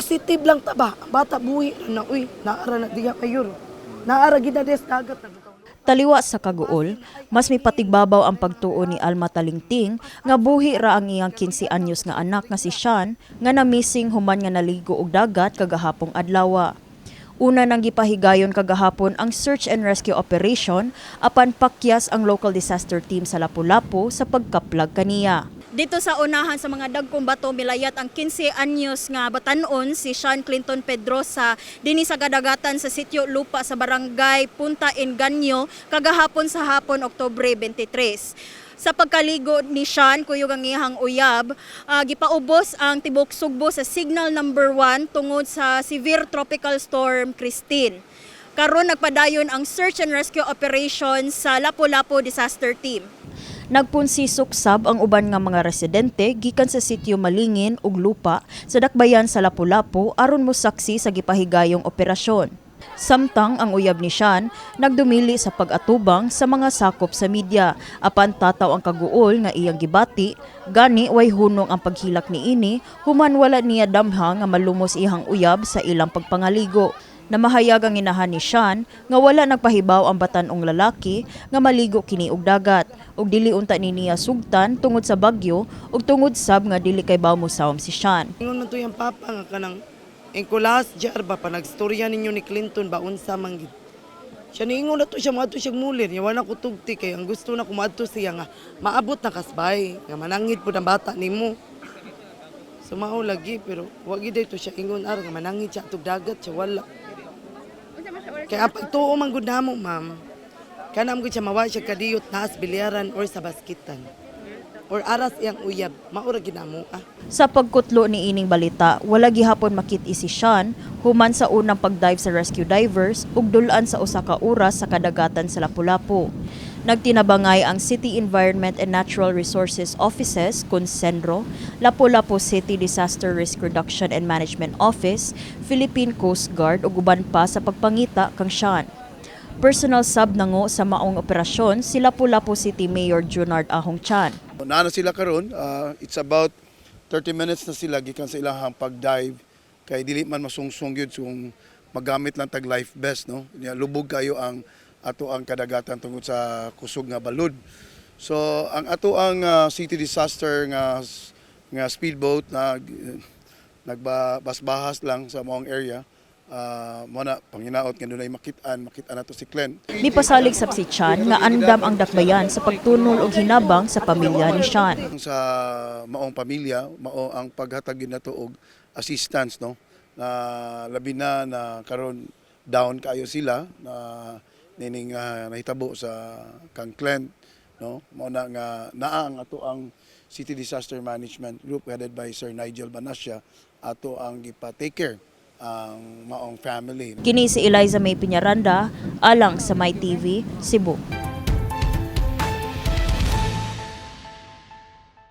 positive lang taba. Bata buhi na uy, naara na diya mayor. Naara gid na des dagat na. Taliwa sa kaguol, mas may patigbabaw ang pagtuo ni Alma Talingting nga buhi ra ang iyang 15 anyos nga anak nga si Sean nga na-missing human nga naligo og dagat kagahapong adlaw. Una nang gipahigayon kagahapon ang search and rescue operation apan pakyas ang local disaster team sa Lapu-Lapu sa pagkaplag kaniya. Dito sa unahan sa mga dagkong bato milayat ang 15 anyos nga batanon si Sean Clinton Pedrosa dinhi sa kadagatan sa sitio Lupa sa barangay Punta Engaño kagahapon sa hapon Oktubre 23. Sa pagkaligo ni Sean kuyog ang iyang uyab, gipaubos ang tibok Sugbo sa signal number 1 tungod sa severe tropical storm Christine. Karon nagpadayon ang search and rescue operation sa Lapu-Lapu Disaster Team. Nagpunsisuksab ang uban nga mga residente gikan sa sitio Malingin ug Lupa sa dakbayan sa Lapu-Lapu aron mosaksi sa gipahigayong operasyon. Samtang ang uyab ni Sean nagdumili sa pag-atubang sa mga sakop sa media apan tataw ang kaguol nga iyang gibati gani way hunong ang paghilak niini human wala niya damha nga malumos iyang uyab sa ilang pagpangaligo. Namahayag ang inahan ni Sean nga wala nagpahibaw ang batanong lalaki nga maligo kini og dagat ug dili unta ni niya sugtan tungod sa bagyo ug tungod sab nga dili kay baw mosawom si Sean. Ingon man to yung papa nga kanang engkulas jar ba pa nagstorya ninyo ni Clinton ba unsa man gid. Siya niingon na to siya maadto siya mulir nya wala ko tugti kay ang gusto na kumadto siya nga maabot na kasbay nga manangit pud ang bata nimo. Sumao lagi pero wa gid to siya ingon ara nga manangit siya tug dagat siya wala. Kaya pagtuo man gud namo ma'am. Kanam gud siya mawa siya kadiyot taas bilyaran or sa baskitan. Or aras iyang uyab, maura ginamo ah. Sa pagkutlo ni ining balita, wala gihapon makit-i si Sean human sa unang pagdive sa rescue divers ug dulan sa usa ka oras sa kadagatan sa Lapu-Lapu. Nagtinabangay ang City Environment and Natural Resources Offices, Concenro, Lapu-Lapu City Disaster Risk Reduction and Management Office, Philippine Coast Guard ug uban pa sa pagpangita kang Sean. Personal sub nango sa maong operasyon si Lapu-Lapu City Mayor Junard Ahong Chan. Naana sila karon, it's about 30 minutes na sila gikan sa ilahang pag-dive kay dili man masungsong gyud kung magamit lang tag life vest no. Lubog kayo ang ato ang kadagatan tungod sa kusog nga balud. So ang ato ang city disaster nga speedboat na nagbasbahas lang sa maong area. Muna panginaot nga dunay makit-an nato si Clint. Mipasalig sab si Chan nga andam ang dakbayan sa pagtunol og hinabang sa pamilya ni Sean. Sa maong pamilya, mao ang paghatag nato og assistance no. Na labi na karon down kayo sila na nining nahitabo sa kang Clint no. Mao na nga naa ang ato ang City Disaster Management Group headed by Sir Nigel Banasya ato ang gipa-take care ang maong family. Kini si Eliza May Piñaranda alang sa My TV Cebu.